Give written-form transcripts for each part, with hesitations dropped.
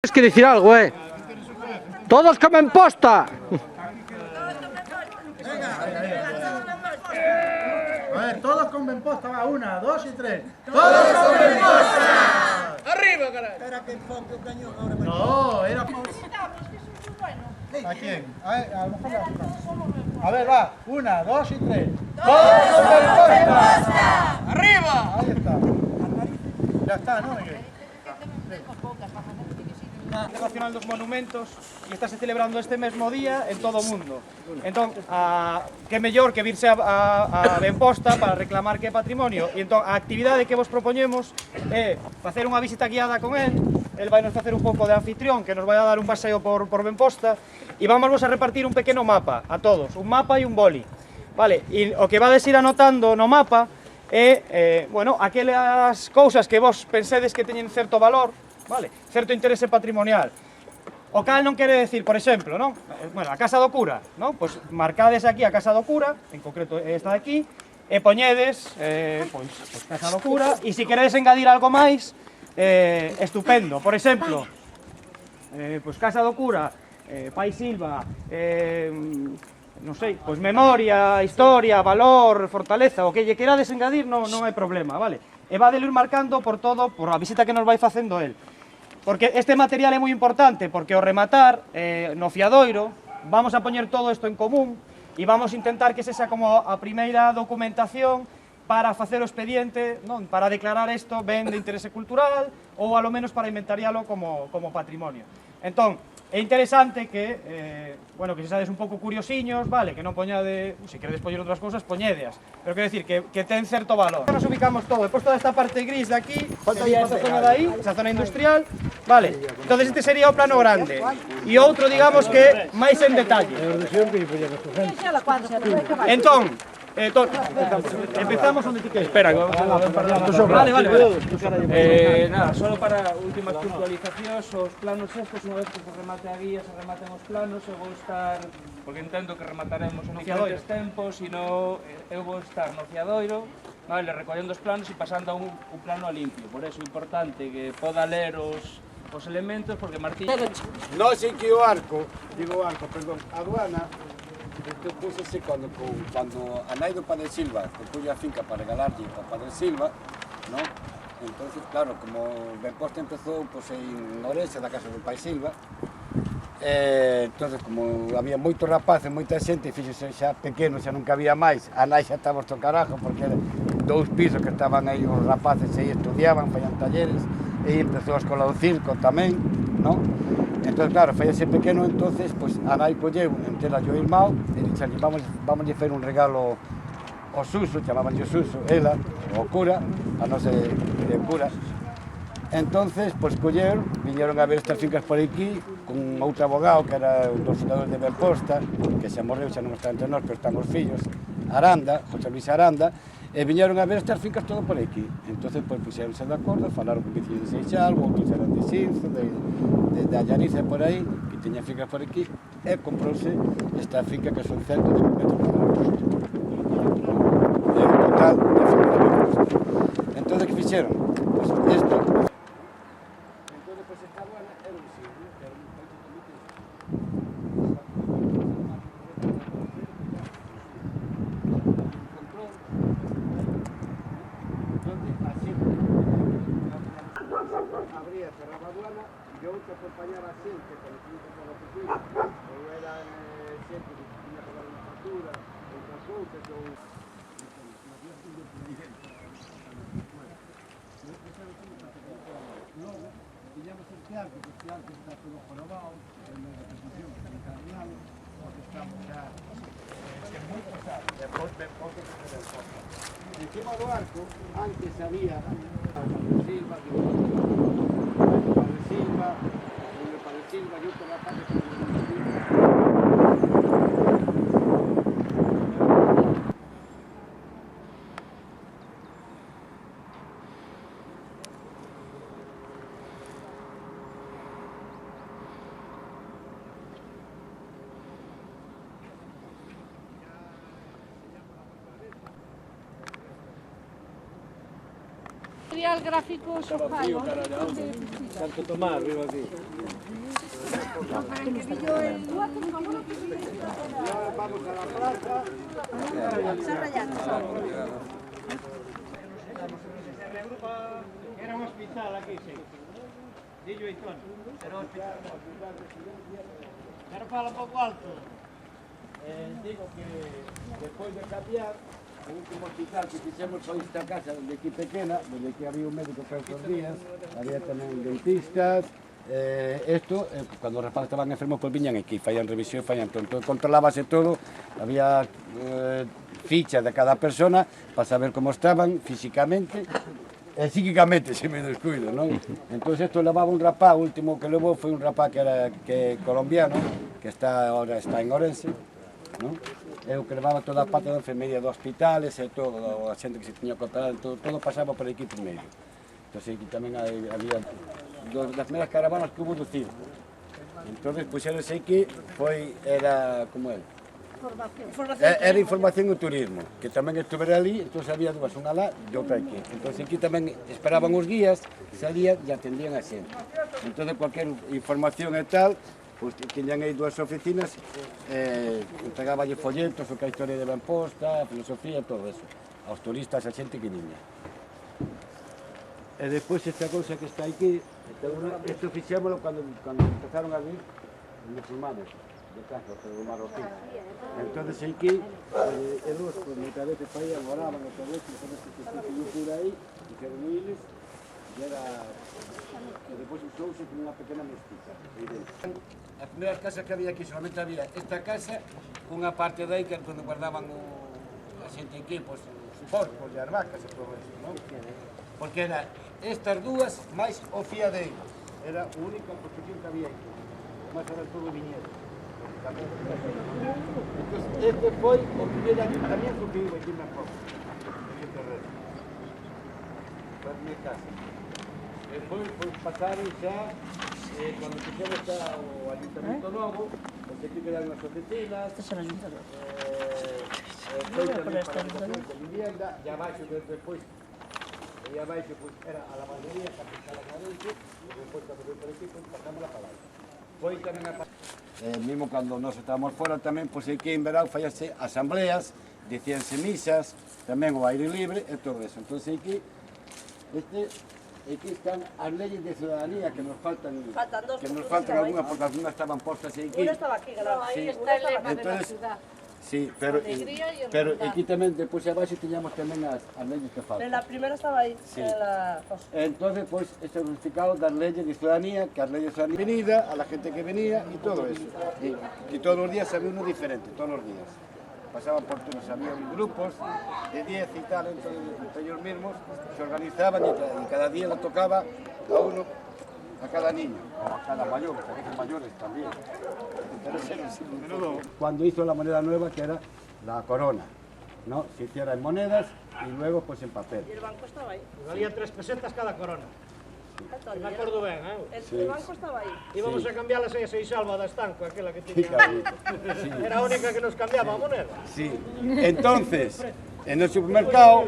Tienes que decir algo, ¿eh? ¡Todos comen posta! A ver, todos comen posta, va, 1, 2 y 3. ¡Todos comen posta! ¡Arriba, caray! Espera que enfoque el cañón ahora. No, era... ¿A quién? A ver, a lo mejor a ver, va, 1, 2 y 3. ¡Todos comen posta! ¡Arriba! Ahí está. Ya está, ¿no? Nacional dos Monumentos e estáse celebrando este mesmo día en todo o mundo. Entón, que mellor que virse a Benposta para reclamar que é patrimonio. E entón, a actividade que vos propoñemos é facer unha visita guiada con el vai nos facer un pouco de anfitrión, que nos vai a dar un paseo por Benposta, e vamos a repartir un pequeno mapa a todos, un mapa e un boli. Vale, e o que vades ir anotando no mapa é, bueno, aquelas cousas que vos pensedes que teñen certo valor, vale, certo interese patrimonial. O cal non quere decir, por exemplo, non? Bueno, a Casa do Cura, non? Pois marcades aquí a Casa do Cura, en concreto esta de aquí, e poñedes, pois Casa do Cura, e se queredes engadir algo máis, estupendo. Por exemplo, pois Casa do Cura, Pai Silva, non sei, pois memoria, historia, valor, fortaleza, o que lle querades engadir non hai problema, vale? E vadelo ir marcando por todo, por a visita que nos vai facendo el. Porque este material é moi importante, porque ao rematar no fiadoiro vamos a poñer todo isto en común e vamos a intentar que sexa como a primeira documentación para facer o expediente, non? Para declarar isto ben de interese cultural ou alo menos para inventarialo como patrimonio. Entón, é interesante que, bueno, que se sades un pouco curiosiños, vale, que non poñade, se queredes poñer outras cousas, poñédeas, pero quero decir que ten certo valor. Nos ubicamos todo, depois toda esta parte gris de aquí, sería esta zona de aí, esa zona industrial, vale, entonces este sería o plano grande, e outro, digamos que, máis en detalle. Entón, empezamos onde ti queres. Espera, Vale. nada, solo para últimas puntualizacións, os planos estes, unha vez que se remate a guía, se rematen os planos, eu vou estar, porque entendo que remataremos en diferentes tempos, e eu vou estar no fiadoiro, vale, recollendo os planos e pasando a un plano a limpio, por eso é importante que poda ler os elementos, porque Martín... No sei que o arco, perdón, a aduana, isto púxose cando a nai do Padre Silva que puxo a finca para regalarlle ao Padre Silva, non? Entonces, claro, como Benposta empezou en Orense da casa do Pai Silva, entonces, como había moitos rapaces, moita xente, fíxose xa pequeno, xa non cabía máis, a nai xa estaba hasta o carajo, porque eran 2 pisos que estaban aí os rapaces e estudiaban, faían talleres, e empezou a escola do circo tamén, non? Entón, claro, faíase pequeno, entonces, pois, a nai colleu entera o irmão, e dixerlle, vamos a fer un regalo ao Suso, chamabanlle o Suso, ela, o cura, a nosa de cura. Entonces, pois, colleron, viñeron a ver estas fincas por aquí, con outro abogado, que era un dos fundadores de Benposta, que xa morreu, xa non está entre nós, pero están os fillos, Aranda, José Luis Aranda, e viñeron a ver estas fincas todo por aquí. Entonces, pois, puxeronse de acordo, falaron con veciño de Seixalbo, outros eran de Xinzo, de Allariza por aí, que teña fincas por aquí, e comprouse esta finca que son 110 metros cuadrados. É o total da finca de Benposta. Entonces, que fixeron? Pois, isto. Entonces, pois, esta aduana era un sitio, era un país abría, cerraba a aduana e eu que acompañaba a xente para que non para oficina, ou era xente que tiña que dar unha factura, outras cousas, ou... Logo, tiñamos este arco, que este arco está todo jorobado, en la representación que está encarnado, porque estamos xa... moi pesado, depois que se Benposta. Encima do arco, antes había Silva, Padre Silva e outro rapaz que material gráfico sofai. Santo Tomás, vivo aquí. Vamos a la plaza. Era un hospital aquí, sí. Dillo y Tony. Era un hospital. Pero fala un pouco alto. Digo que despois de cambiar, o último hospital que fixemos foi esta casa de aquí pequena, donde aquí había un médico todos os días, había tamén dentistas, cuando os rapazes estaban enfermos, pues viñan aquí, fallan revisión, fallan todo, entonces controlábase todo, había fichas de cada persona para saber cómo estaban físicamente, psíquicamente, se me descuido, ¿no? Entonces esto levaba un rapaz, o último que levou foi un rapaz que colombiano, que ahora está en Orense, ¿no? Eu que levaba toda a parte da enfermería dos hospitales e todo, a xente que se tiña que operar, todo pasaba por aquí primeiro. Entón aquí tamén había das primeiras caravanas que hubo do circo. Entón, puxeronse aquí, era como é? Era información e turismo, que tamén estuve ali, entón había dúas, unha lá e outra aquí. Entón aquí tamén esperaban os guías, salían e atendían a xente. Entón, cualquier información e tal, pues tiñan aí dúas oficinas, entregaballe folletos, o que a historia de ben posta, a filosofía, todo eso, aos turistas, a xente que viña. E despois esta cousa que está aquí, isto fixémolo cando empezaron a vir os musulmanes de casa, o marroquí. Entón aquí, eles, pues, moitas veces paían, oraban, outra vez, entonces se subiu por aí, fixeron iles, e era... E depois usouse como unha pequena mezquita. As primeiras casas que había aquí solamente había esta casa, unha parte de aí que onde guardaban a xente aquí, pues, os porcos e as vacas e todo eso, non? Porque era estas dúas máis o fiadeiro. Era a única construcción que había aquí. Máis era todo viñedo. Entón, este foi o primeiro ayuntamiento que vive aquí na Copa. Aquí en Terrero. Foi a primeira casa. Despois pasaron xa, cando fixemos xa o ayuntamiento novo, porque aquí quedaron as oficinas, foi tamén para a vivienda, e abaixo despois, era a lavandería, que empezaba a dentro, e despois cando foi por aquí, pasamos a palabra. Foi tamén a mismo cando nós estábamos fora tamén, pois aquí en verão fallase asambleas, dicíanse misas, tamén o aire libre e todo eso. Entón aquí, aquí están as leyes de ciudadanía que nos faltan algunas, porque algunas estaban postas aquí. Una estaba aquí, claro. Ahí está el lema de la ciudad. Sí, pero aquí tamén, depois abaixo tiñamos tamén as leyes que faltan. La primera estaba ahí, Sí. en la... Entonces, pues, este significado das leyes de ciudadanía, que as leyes de ciudadanía venida, a la gente que venía y todo eso. Y todos los días había uno diferente, todos los días. Pasaban por turnos, había grupos de 10 y tal, entonces ellos mismos se organizaban y cada día le tocaba a uno, a cada niño, o a cada mayor, porque hay mayores también. Cuando hizo la moneda nueva, que era la corona, ¿no? Se hiciera en monedas y luego pues en papel. Y el banco estaba ahí. Valía 3 pesetas cada corona. Me acordo ben, El banco estaba ahí. Íbamos a cambiarlas a 6 alba da estanco, aquela que Sí, tiña. cabrito. Sí. Era a única que nos cambiaba a moneda. Sí. Entonces, en el supermercado,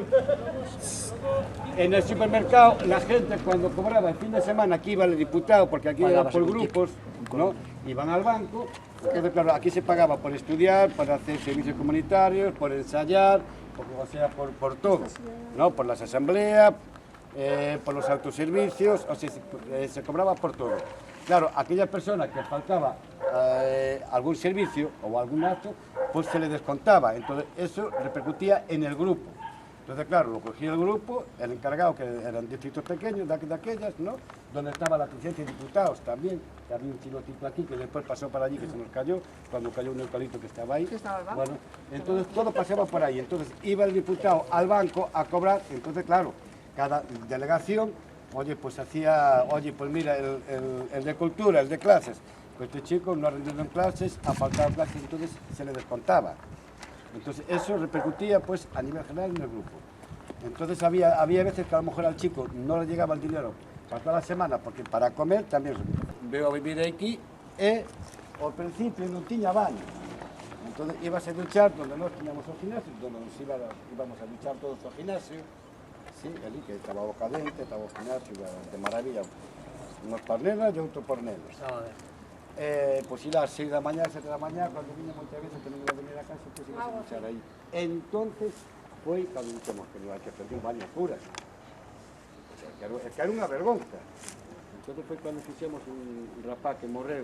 la gente cuando cobraba el fin de semana, aquí iba el diputado, porque aquí era por grupos, ¿no? Iban al banco. Entonces, claro, aquí se pagaba por estudiar, para hacer servicios comunitarios, por ensayar, o sea, por todo, ¿no? Por las asambleas, por los autoservicios, o sea, se cobraba por todo. Claro, aquella persona que faltaba algún servicio o algún acto, pues se le descontaba. Entonces, eso repercutía en el grupo. Entonces, claro, lo cogía el grupo, el encargado, que eran distritos pequeños de aquellas, ¿no? Donde estaba la presidencia de diputados también, que había un chilotito aquí que después pasó para allí, que se nos cayó, cuando cayó un eucalipto que estaba ahí. Bueno, entonces todo pasaba por ahí. Entonces iba el diputado al banco a cobrar, entonces, claro, cada delegación, oye, pues hacía, oye, pues mira, el de cultura, el de clases, pues este chico no ha rendido en clases, ha faltado clases, entonces se le descontaba. Entonces eso repercutía pues a nivel general en el grupo. Entonces había veces que a lo mejor al chico no le llegaba el dinero para toda la semana, porque para comer también veo a vivir aquí e ao principio non tiña baño. Entonces ibas a duchar donde nós tiñamos o gimnasio, donde nos íbamos a duchar todos ao gimnasio, Sí, ali, que estaba o cadente, estaba o gimnasio, de maravilla. Unos por nenas e outro por nenos. Pois ir ás 6 da mañá, 7 da mañá, cando viña moitas veces que non iba a venir a casa, pois iba a escuchar aí. Entonces, foi cando dixemos que non hai que perder un baño curas. O sea, que era unha vergonza. Entonces foi cando fixemos un rapaz que morreu,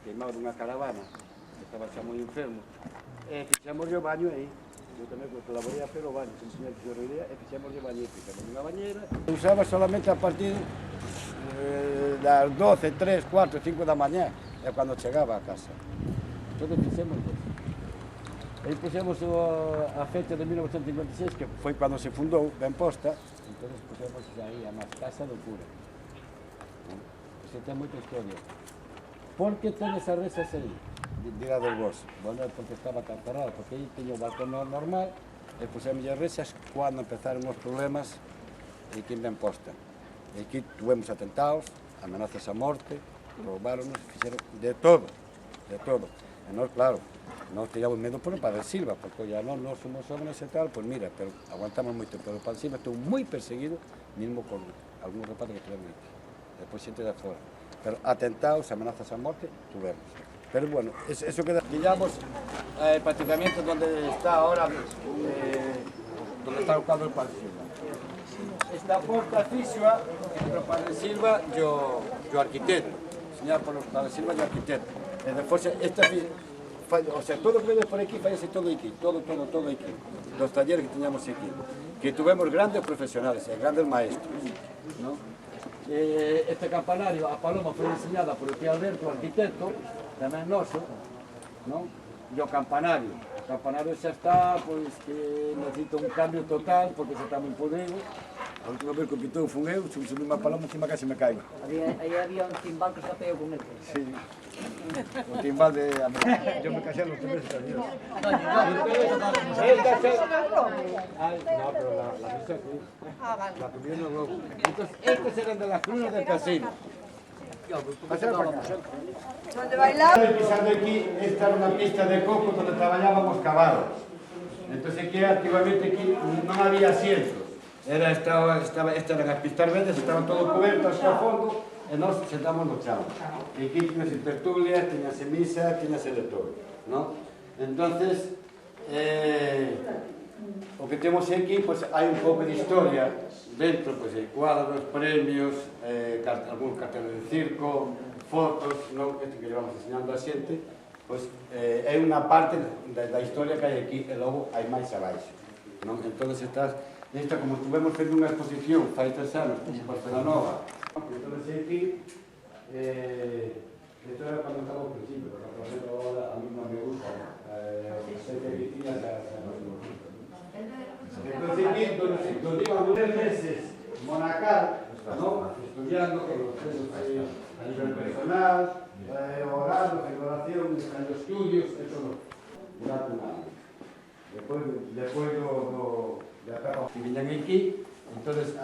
queimado nunha caravana, que estaba xa moi enfermo, e fixemos o baño aí. Eu tamén colaborei a hacer o baño, como señor tesorería, e fixemos o baño, fixemos unha bañera. Usaba solamente a partir das 12, 3, 4, 5 da mañá, é cando chegaba a casa. Entón fixemos eso. Aí puxemos a fecha de 1956, que foi cando se fundou Benposta, entón puxemos aí a máis casa do cura. Isto ten moita historia. Por que ten esas rezas aí? Dirades vos, bueno, porque estaba cartarado, porque aí teño o balcón normal, e puxemos as rezas cando empezaron os problemas aquí en Benposta. E aquí tuvemos atentados, amenazas a morte, roubaronos, fixeron de todo, de todo. E nós, claro, nós teníamos medo por o Padre Silva, porque ya nós somos jóvenes e tal, pois mira, pero aguantamos moito, pero o Padre Silva estuvo moi perseguido, mesmo con algún rapaz que tuvemos aquí, despois xente de fora. Pero atentados, amenazas a morte, tuvemos. Pero bueno, eso queda, digamos, el practicamiento donde está ahora, donde está o cuadro del Padre Silva. Esta porta fíxua, entre o Padre Silva e o arquitecto, señalado por o Padre Silva e o arquitecto. E despois, o sea, todo o que vede por aquí, faise todo aquí, todo aquí, dos talleres que teñamos aquí, que tuvemos grandes profesionales, grandes maestros, ¿no? Este campanario, a paloma foi diseñada por o tío Alberto, o arquitecto, tamén noso, non? E o campanario xa está, pois, que necesita un cambio total, porque xa está moi podrido. A última vez que o pintou fun eu, subí unha paloma, encima casi me caigo. Aí había un timbal que se pegou con el. Sí. O timbal de... Yo me casé a los 3 meses también. No, pero la misa sí. La tuvieron luego. Entonces, estos eran de las cruces del casino. Pasar para acá. ¿Dónde bailar? Pisando aquí, esta era una pista de coco donde trabajábamos cabalos. Entonces aquí, antiguamente aquí no había asientos. Eran as pistas verdes, estaban todos cubiertos hasta o fondo, e nós sentamos no chão. E aquí tiñase tertulias, tiñase misa, tiñase de todo, ¿no? Entonces, o que temos aquí, pues hai un pouco de historia dentro, pues hai cuadros, premios, algúns carteles de circo, fotos, ¿no? Este que llevamos enseñando a xente, pues é unha parte da historia que hai aquí, e logo hai máis abaixo, ¿no? Entonces estas, como estuvemos fendo unha exposición fai 3 anos, en Porcelanova, entonces aquí, esto era cuando estaba ao principio, pero por ejemplo ahora a mí non me gusta, sei que aquí tiñas entonces aquí, donde iban 3 meses, Monacal, ¿no? Estudiando con los presos a nivel personal, orando, en oración, en los estudios, eso durante un año. Después de etapa que viñan aquí, entonces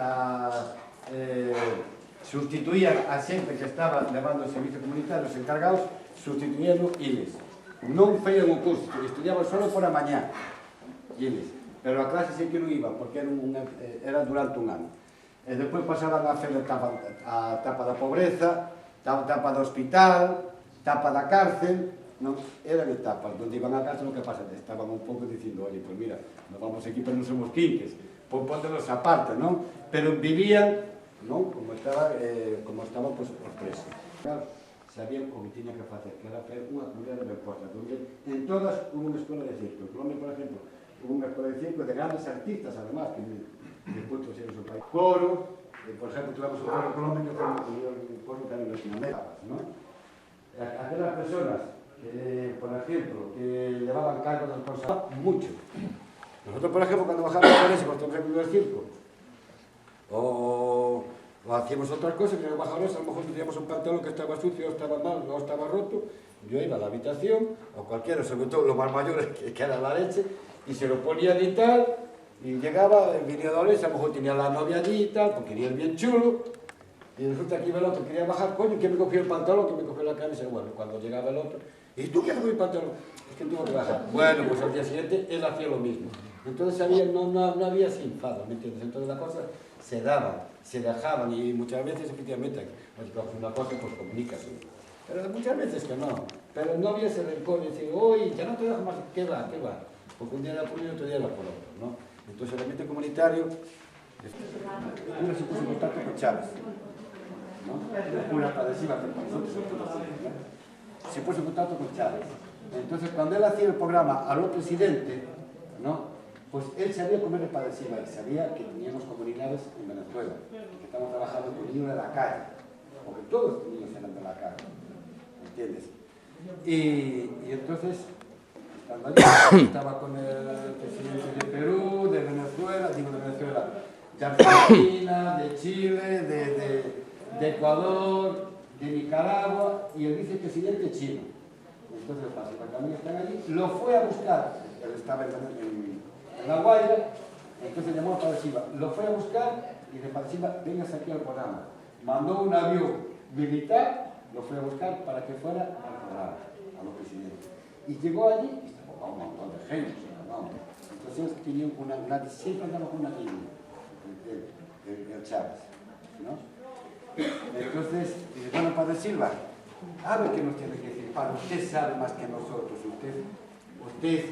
sustituían a xente que estaba levando o servicio comunitario, os encargados, sustituían iles. Non feían o curso, estudiaban só por a mañá, iles. Pero a clase sí que non iban, porque era durante un ano. E despois pasaban a fer a etapa da pobreza, a etapa do hospital, etapa da cárcel, non? Eran etapas, donde iban a cárcel, o que pasa? Estaban un pouco dicindo, oye, pues mira, nos vamos aquí, pero non somos quinques, pues póntenos aparte, non? Pero vivían, non? Como estaba pues, os presos. Claro, sabían o que tiña que facer, que era fer unha comunidade de Benposta, donde en todas hubo unha escola de circo. En Colombia, por exemplo, hubo unha escola de circo de grandes artistas, además, que despois pusieron su país. Coro, por ejemplo, tuvimos un coro en Colombia, que fue un coro también en Latinoamérica, ¿no? Aquellas personas, por ejemplo, que llevaban cargos del conservador, mucho. Nosotros, por ejemplo, cuando bajábamos por eso, cuando estamos en el circo, o hacíamos otras cosas, que bajábamos, a lo mejor teníamos un pantalón que estaba sucio, estaba mal, no estaba roto, yo iba a la habitación, o cualquiera, sobre todo los más mayores, que era la leche, y se lo ponían y tal, y llegaba el adolescente, a lo mejor tenía la novia allí y tal, porque quería el bien chulo, y resulta que iba el otro, quería bajar, coño, que me cogió el pantalón, que me cogió la camisa, bueno, cuando llegaba el otro, ¿Y tú qué haces con mi pantalón? Es que tengo que bajar. Bueno, pues al día siguiente él hacía lo mismo. Entonces no había ese enfado, ¿me entiendes? Entonces las cosas se daban, se dejaban y muchas veces efectivamente, una cosa pues comunicas. Pero muchas veces que no. Pero no había ese rencor de decir, oye, ya no te dejo más, ¿qué va? Porque un día era por uno y otro día era por otro, ¿no? Entonces el ambiente comunitario, uno se puso en contacto con Chávez, ¿no? Una adhesiva que para nosotros se puso en contacto con Chávez. Entonces cuando él hacía el programa a lo presidente, ¿no? Pues él sabía comer el padeciva y sabía que teníamos comunidades en Venezuela, que estamos trabajando con niños de la calle, porque todos los niños eran de la calle, ¿entiendes? Y entonces, estando allí, estaba con el presidente de Perú, de Venezuela, de Argentina, de Chile, de Ecuador, de Nicaragua y el vicepresidente chino. Entonces, el padeciva también están allí, lo fue a buscar, él estaba en La Guaira, entonces llamó a Padeciva, lo fue a buscar y de Padeciva, vengas aquí al programa. Mandó un avión militar, lo fue a buscar para que fuera al programa, a los presidentes. Y llegó allí y estaba un montón de gente, ¿no? Entonces tenían siempre andaba con una línea, el Chávez, ¿no? Entonces, dice, bueno, Padre Silva, a ver qué nos tiene que decir, Padre, usted sabe más que nosotros, usted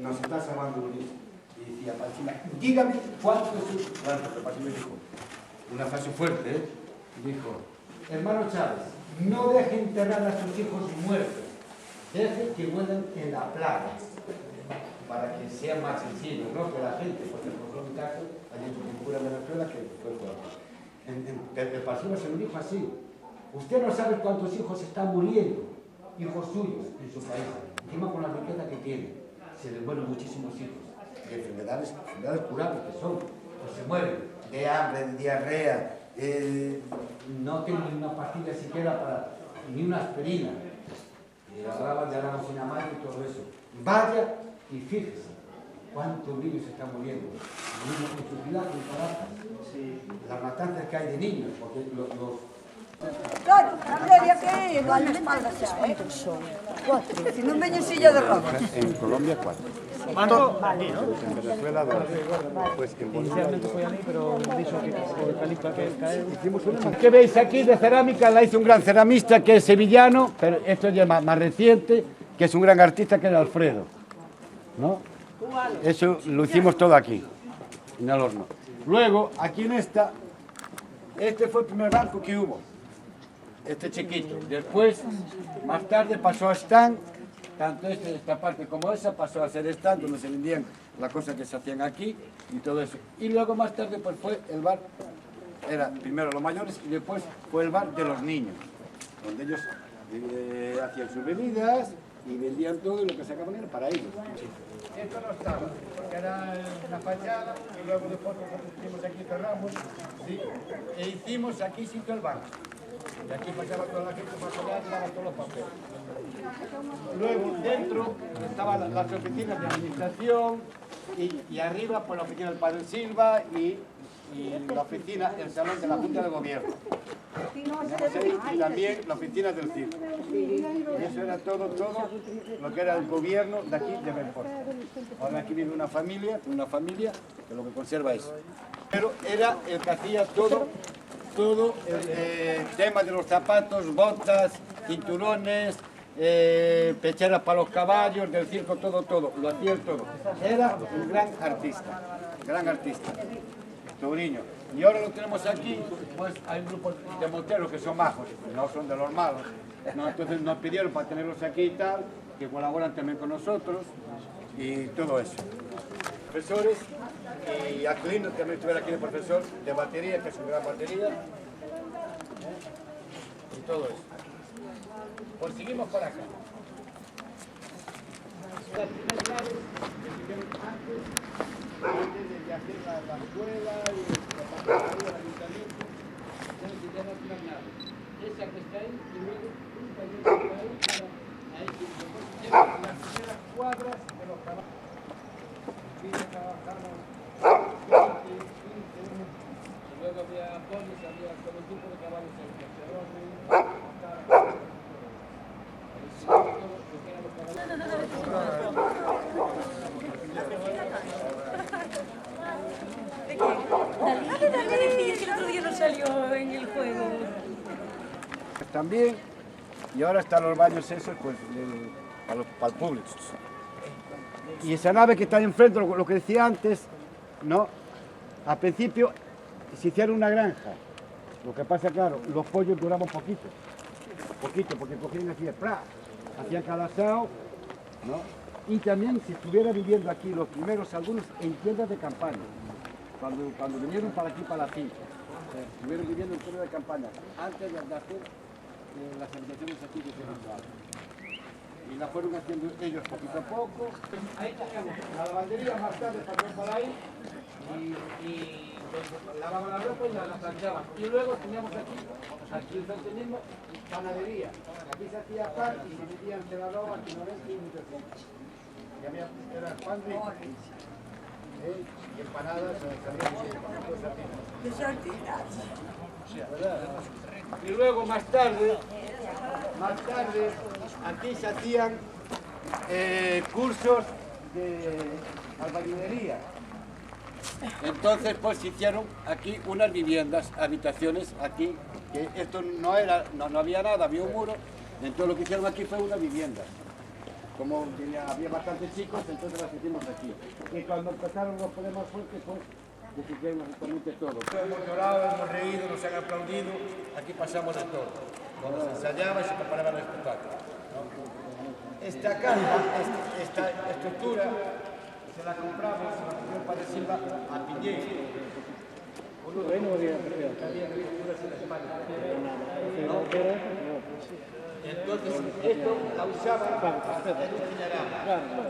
nos está salvando un hijo. Y decía Padre, dígame cuánto es su... Claro, el Padre me dijo, una frase fuerte, ¿eh? Dijo, hermano Chávez, no deje enterrar a sus hijos muertos, deje que mueran en la plaga, para que sea más sencillo, ¿no? Que la gente, porque por ejemplo, en mi caso, hay en cultura de Venezuela que fue fuerte. El Padre se lo dijo así, usted no sabe cuántos hijos están muriendo, hijos suyos, en su país, encima con la riqueza que tiene. Se les mueren muchísimos hijos de enfermedades curables que son, pues se mueren de hambre, de diarrea, no tienen ni una pastilla siquiera ni una aspirina. Y hablaban de aramosinamide y todo eso. Vaya y fíjese cuántos niños están muriendo. Niños con sus vidas con Caracas. Las matanzas que hay de niños, porque Claro, Andrea, que é na espalda xa, son 4, se non veñen silla de rodas. En Colombia 4. Marco, En Venezuela 2. Pues en Bolivia 2. ¿Qué veis aquí de cerámica? La hizo un gran ceramista que es sevillano, pero esto es ya más reciente, que es un gran artista que era Alfredo, ¿no? Eso lo hicimos todo aquí, en el horno. Luego, aquí en este fue el primer barco que hubo. Este chiquito. Después, más tarde pasó a stand, tanto esta parte como esa, pasó a ser stand, donde se vendían las cosas que se hacían aquí y todo eso. Y luego más tarde pues fue el bar, era primero los mayores y después fue el bar de los niños, donde ellos hacían sus bebidas y vendían todo y lo que sacaban era para ellos. Esto no estaba, porque era una fachada y luego después nosotros hicimos aquí, cerramos, ¿sí? E hicimos aquí sitio el banco. Y aquí pasaba toda la gente para allá y daba todos los papeles. Luego dentro estaban las oficinas de administración y arriba pues la oficina del Padre Silva y la oficina, el salón de la Junta de Gobierno. Y también la oficina del circo. Y eso era todo lo que era el gobierno de aquí de Belfort. Ahora aquí vive una familia que lo que conserva eso. Pero era el que hacía todo el tema de los zapatos, botas, cinturones, pecheras para los caballos, del circo, todo, lo hacía todo. Era un gran artista, Touriño. Y ahora lo tenemos aquí, pues hay un grupo de monteros que son majos, no son de los malos, ¿no? Entonces nos pidieron para tenerlos aquí y tal, que colaboran también con nosotros y todo eso. Profesores, y Aquilino también estuviera aquí de profesor de batería, que es una gran batería, y todo eso. Pues seguimos por acá. Antes de hacer la escuela y la ayuntamiento, ya no tiran nada. Esa que está ahí, y luego un taller que está ahí, para ahí, las primeras cuadras de los caballos. Trabajamos 15 y luego había ponis, había todo tipo de caballos en el salió en el juego. También, y ahora están los baños esos, pues, para el público. Y esa nave que está ahí enfrente, lo que decía antes, ¿no? Al principio se hicieron una granja. Lo que pasa, claro, los pollos duraban poquito, porque cogían aquí de ¡plá! Hacían cada asado, ¿no? Y también se estuviera viviendo aquí los primeros algunos en tiendas de campaña, cuando vinieron para aquí, para la finca, estuvieron viviendo en tiendas de campaña, antes de hacer las habitaciones aquí que se nos y la fueron haciendo ellos poquito a poco. Ahí teníamos la lavandería, más tarde pasó por ahí y lavaban la ropa y la planchaban. Y luego teníamos aquí enfrente mismo, panadería. Aquí se hacía pan y se metían celador, antinoventa y muchas cosas. Y había pan rico. Y empanadas, De sardinas. y luego más tarde, aquí se hacían cursos de albañilería. Entonces pues se hicieron aquí unas viviendas, habitaciones aquí, que esto no había nada, había un muro, entonces lo que hicieron aquí fue una vivienda. Como había bastantes chicos, entonces las hicimos aquí. Y cuando empezaron los problemas fuertes, pues decidieron absolutamente todo. Hemos llorado, hemos reído, nos han aplaudido, aquí pasamos de todo. Cuando se ensayaba y se preparaba el espectáculo, ¿no? Esta casa, esta estructura, se la compramos a la señora Padre Silva a Piñeiro. Entonces, esto la usaban para hacer señalama.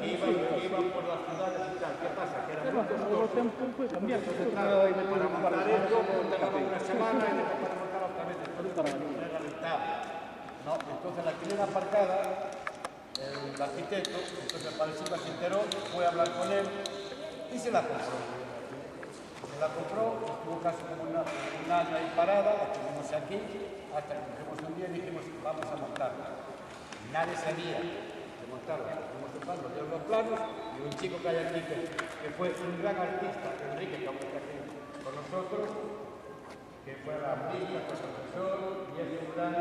Iban por las ciudades y tal. ¿Qué pasa? Que era muy costoso. Entonces, claro, para montar esto, tardaban una semana y después para montar otra vez después era rentable. ¿No? Entonces, la tenía aparcada el arquitecto, entonces el Padre Silva se enteró, fue a hablar con él y se la compró. Se la compró, estuvo casi como un año ahí parada, la tuvimos aquí, hasta que cogimos un día y dijimos, vamos a montarla. Nadie sabía de montarla, fuimos tocando, dieron los planos y un chico que hay aquí que fue un gran artista, Enrique, que aún está aquí con nosotros, que fue artista, fue profesor y es un gran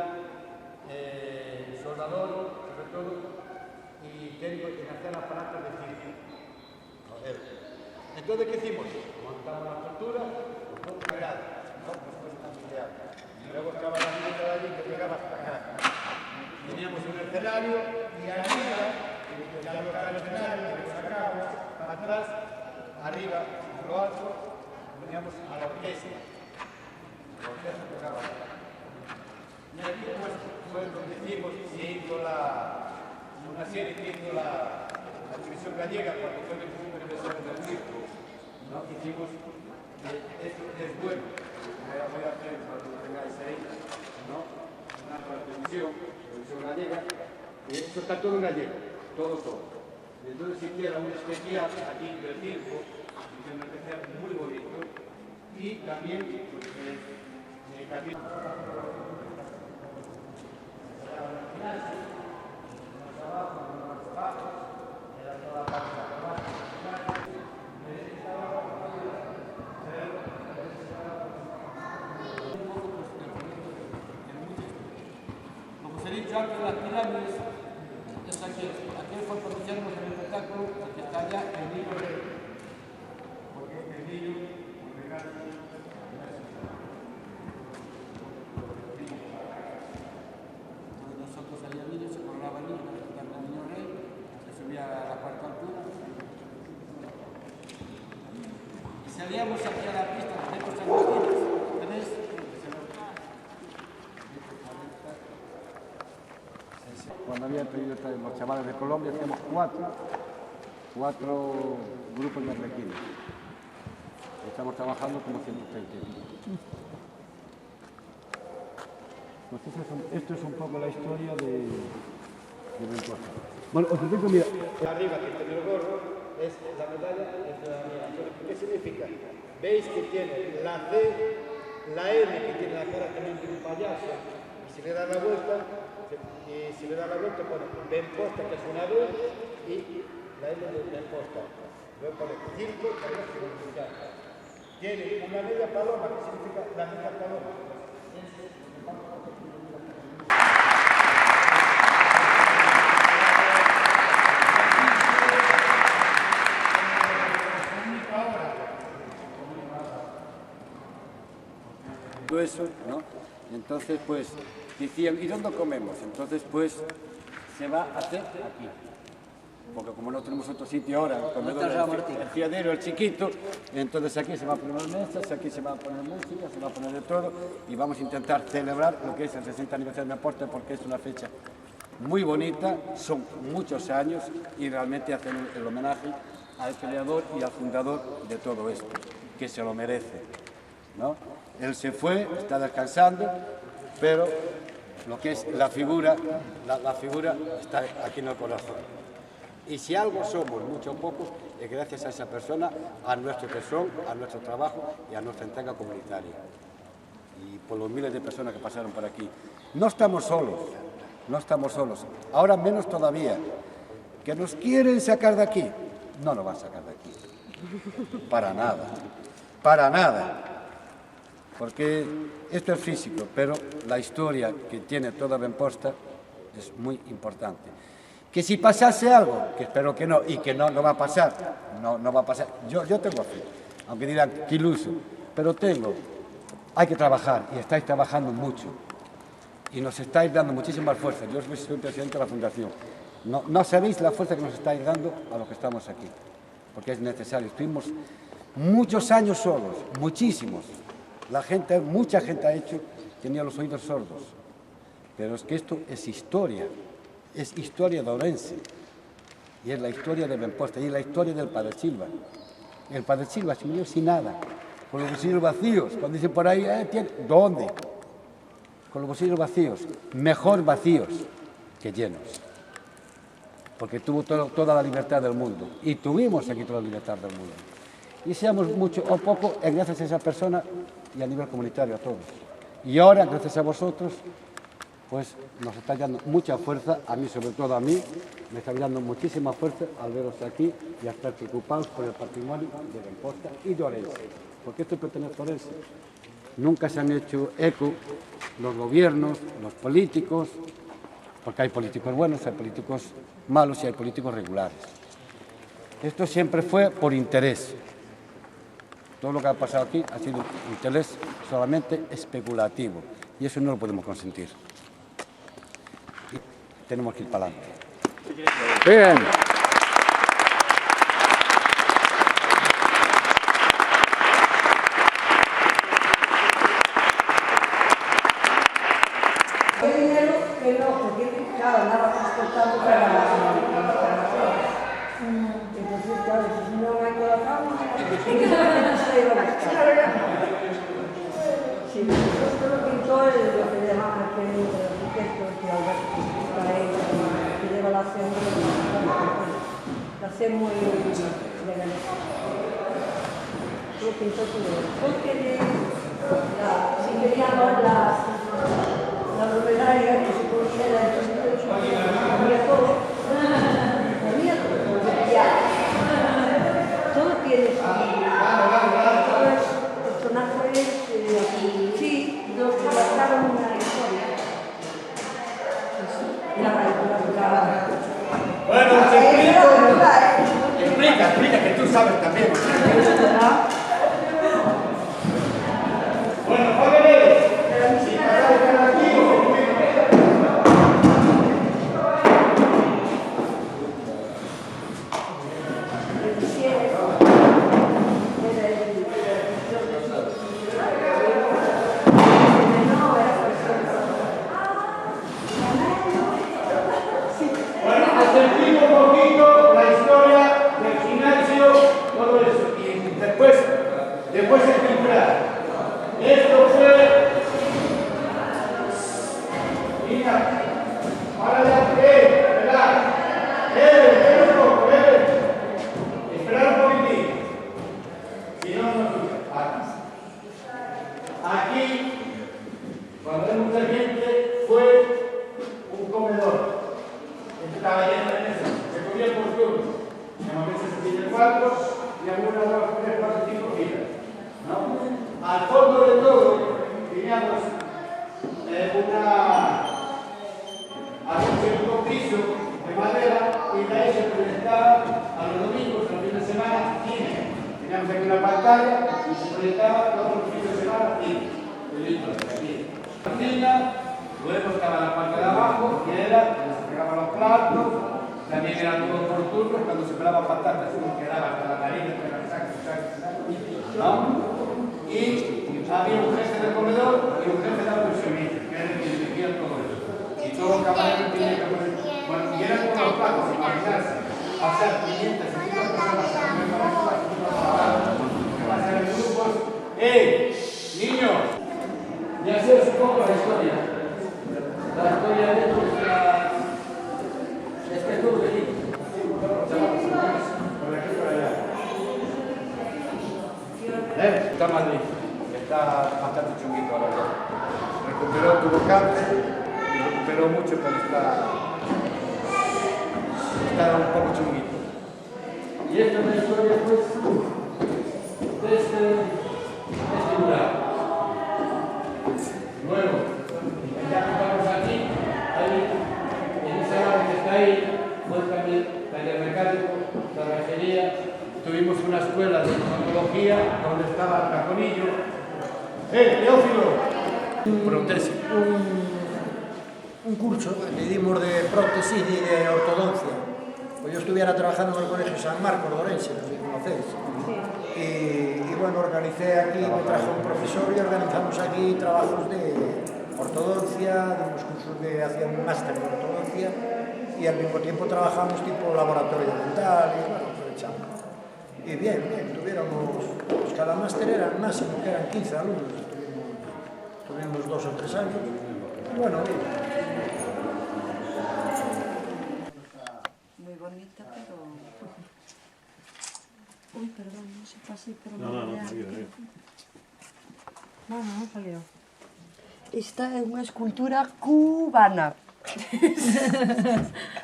soldador, sobre todo, y técnico en hacer aparatos de circo. Entonces, ¿qué hicimos? Montamos la estructura, pues no pegada, no, pues fue familiar. Luego estaba la vivienda de allí que pegaba hasta acá. Teníamos un escenario y arriba, el escenario, para atrás, arriba, en lo alto, teníamos a la orquesta. La orquesta tocaba acá. Y aquí pues fue donde hicimos, se hizo una serie que hizo la televisión gallega cuando fue el aniversario del circo. ¿No? Hicimos, esto es bueno, voy a hacer para que lo tengáis ahí, ¿no? Una televisión gallega, esto está todo en gallego, todo. Entonces se hiciera un especial aquí del circo, un especial muy bonito, y también como se ha dicho antes, las pirámides, es aquí fue cuando hicimos el espectáculo, que está allá el niño rey. Porque el niño, nosotros salía el niño, se colgaba el niño, el niño rey, se subía a la cuarta altura. Y salíamos aquí a la pista, tenemos agustinas, ¿tenéis? Cuando había traído los chavales de Colombia, hacíamos cuatro grupos de arlequines. Estamos trabajando como 130. Pues esto es un poco la historia de Benposta. Bueno, os explico, mira. Arriba, que tiene el gorro, es la medalla, es la mía. ¿Qué significa? Veis que tiene la C, la M, que tiene la cara también de un payaso, y si le da la vuelta, pone Benposta, que es una B, y la M de Benposta. Luego pone circo, que es significado. tiene una media paloma, que significa la media paloma. Todo eso, ¿no? Entonces, pues, decían, ¿y dónde comemos? Entonces, pues, se va a hacer aquí. Porque como no tenemos otro sitio ahora, el fiadero, el chiquito, entonces aquí se va a poner mesas, aquí se va a poner música, se va a poner de todo, y vamos a intentar celebrar lo que es el 60 aniversario de Amposta, porque es una fecha muy bonita, son muchos años, y realmente hacen el homenaje al creador y al fundador de todo esto, que se lo merece, ¿no? Él se fue, está descansando, pero lo que es la figura está aquí en el corazón. Y si algo somos, mucho o poco, es gracias a esa persona, a nuestro tesón, a nuestro trabajo y a nuestra entrega comunitaria. Y por los miles de personas que pasaron por aquí. No estamos solos, no estamos solos. Ahora menos todavía. ¿Que nos quieren sacar de aquí? No nos van a sacar de aquí. Para nada. Para nada. Porque esto es físico, pero la historia que tiene toda Amposta es muy importante. Que si pasase algo, que espero que no, y que no va a pasar, no va a pasar. Yo tengo fe, aunque dirán que iluso, pero hay que trabajar, y estáis trabajando mucho, y nos estáis dando muchísimas fuerzas. Yo soy presidente de la Fundación. No sabéis la fuerza que nos estáis dando a los que estamos aquí, porque es necesario. Estuvimos muchos años solos, muchísimos. Mucha gente ha hecho, tenía los oídos sordos, pero es que esto es historia. Es historia de Ourense, y es la historia de Amposta, y es la historia del Padre Silva. El Padre Silva se murió sin nada, con los bolsillos vacíos. Cuando dicen por ahí, ¿dónde? Con los bolsillos vacíos, mejor vacíos que llenos. Porque tuvo toda la libertad del mundo, y tuvimos aquí toda la libertad del mundo. Y seamos mucho o poco, es gracias a esa persona y a nivel comunitario a todos. Y ahora, gracias a vosotros, pues nos está dando mucha fuerza, a mí, sobre todo a mí, me está dando muchísima fuerza al veros aquí y a estar preocupados por el patrimonio de Amposta y de Ourense, porque esto pertenece a Ourense. Nunca se han hecho eco los gobiernos, los políticos, porque hay políticos buenos, hay políticos malos y hay políticos regulares. Esto siempre fue por interés. Todo lo que ha pasado aquí ha sido interés solamente especulativo, y eso no lo podemos consentir. Tenemos que ir para adelante. Bien. El dinero que no, porque claro, nada transportado para la entonces, claro, si no hay corazón, se iba a gastar. Sí, esto lo pintó lo que llaman el arquitecto, que Alberto. Que lleva la acción muy legal. Lo pintó todo. Porque si queríamos la numeraria que se considera había todo, todo tiene todo es personajes, sí, los que marcaron una historia. Bueno, explica, que tú sabes también. Bueno, jóvenes, si pasáis por aquí, después el titular. Esto fue... Mira, ahora ya esperar un poquitín. Si no, aquí, cuando hay mucha gente, fue un comedor. Estaba lleno de mesas, se comía por turnos. En a veces se tiene 4 y algunas 2, 3, 4, 5 filas. ¿No? un segundo piso de madera y de ahí se proyectaba a los domingos, a los fines de semana, cine. Teníamos aquí una pantalla y se proyectaba todos los fines de semana cine. La cocina, luego estaba la parte de abajo, que era donde se pegaban los platos, también era todo por turnos, cuando se pelaban patatas uno quedaba hasta la nariz, ¿no? Y había un jefe de comedor y un jefe de autoservicio, que era el que dirigía todo eso. Y todos los camareros tenían que poner, bueno, y eran con los platos, imaginarse, pasar 500, 600 personas a comer para pasar en grupos. ¡Niños! Ya sé un poco la historia. La historia de este club de aquí. Por aquí por allá. Está Madrid. Está bastante chunguito ahora ya. Recuperó, tuvo cáncer y recuperó mucho, pero está un poco chunguito. Y esta es la historia, pues, de este lugar. Luego, ya que estamos aquí, ahí, en esa área que está ahí, también taller mecánico, cerrajería. Tuvimos una escuela de odontología donde estaba el cajonillo. Teófilo! Prótesis. Un curso que dimos de prótesis y de ortodoncia. Pues yo estuviera trabajando en el Colegio San Marcos de Orense, no sé si conocéis. Y bueno, organicé aquí, me trajo un profesor y organizamos aquí trabajos de ortodoncia, dimos cursos de, hacían un máster de ortodoncia y al mismo tiempo trabajamos tipo laboratorio dental y bueno, aprovechamos. Y bien, tuviéramos, pues cada máster era el máximo, que eran 15 alumnos, tuvimos 2 o 3 años, y bueno, bien. Muy bonita, pero... Uy, perdón, no se pase, pero no salió. No salió. Esta es una escultura cubana.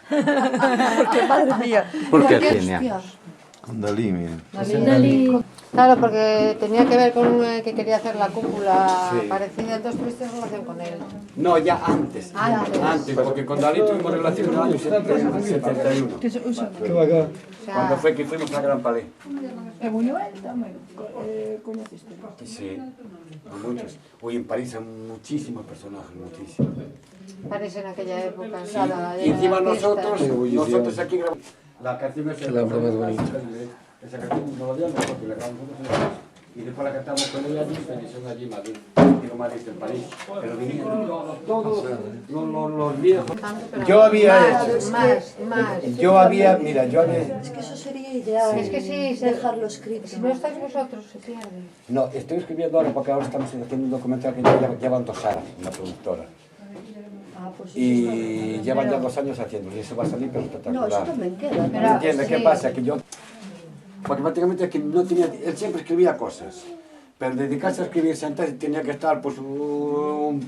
Porque, madre mía. ¿Por qué? Hostias. Con Dalí, mira. Dalí. Claro, porque tenía que ver con que quería hacer la cúpula parecida, entonces tuviste relación con él. No, ya antes. Antes, porque con Dalí tuvimos relación en el año 71. Qué bacán. Cuando fue que fuimos a Gran Palais. ¿En Buñuel también conociste? Sí, muchos. Hoy en París hay muchísimos personajes, muchísimos. París en aquella época. Y encima nosotros aquí grabamos. La canción es la más bonita. Esa canción no la llamo porque la grabamos nosotros. Y después la cantamos con ella allí, y son allí en Madrid. Digo Madrid en París. Pero vinieron todos los viejos. Yo había hecho. Yo había, mira, yo había... Es que eso sería ideal. Es que sí, dejarlo escrito. Si no estáis vosotros, se pierde. No, estoy escribiendo ahora porque ahora estamos haciendo un documental que ya llevan 2 años, una productora. Y llevan ya 2 años haciéndolo y eso va a salir pero espectacular. No, eso también queda. ¿Me entiendes? ¿Qué pasa? Que yo... Porque prácticamente es que no tenía... Él siempre escribía cosas, pero dedicarse a escribir sentarse tenía que estar pues un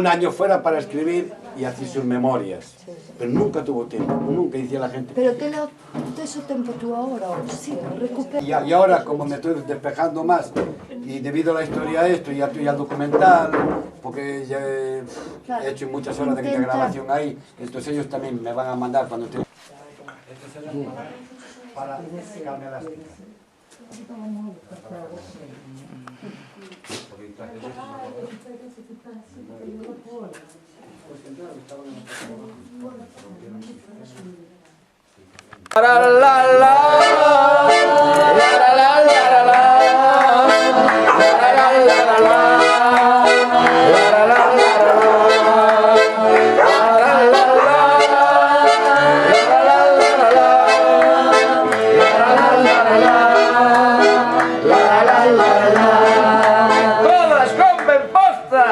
año fuera para escribir y hacer sus memorias. Pero nunca tuvo tiempo, nunca decía la gente. Pero te eso tiempo tú ahora, sí, recupera. Y ahora como me estoy despejando más y debido a la historia a esto y al documental, porque ya he hecho muchas horas de grabación ahí, entonces ellos también me van a mandar cuando te... Esto será para cambiar las ticas. ¡Todas con Benposta!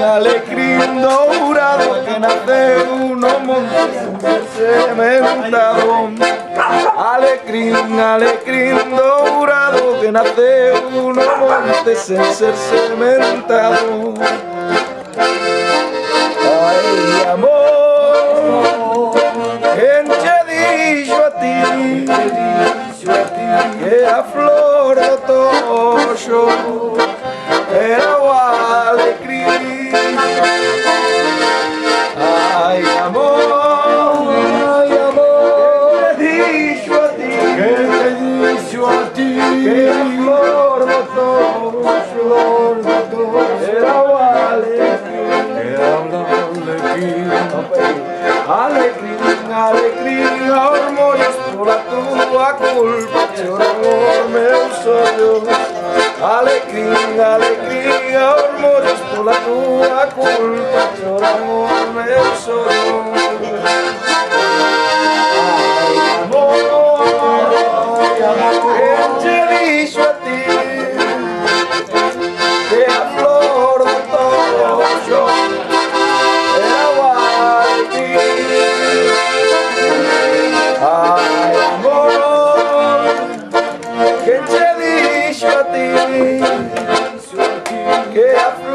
Alecrín dourado que nace uno monte cementado. Alecrín dourado que nace uno monte sin ser cementado. Ai, amor, quen che dixo a ti que a flor do toxo era o alecrim? Ai, amor, quen te dixo a ti que a flor do toxo era o alecrim? Alecrim, alecrim, hormonios pola tua culpa choran os meus ollos. Alecrim, alecrim, hormonios pola tua culpa choran os meus ollos. Ai, amor, quen che dixo a ti que a flor do toxo era o alecrim? Ai, amor, quen che dixo a ti que a flor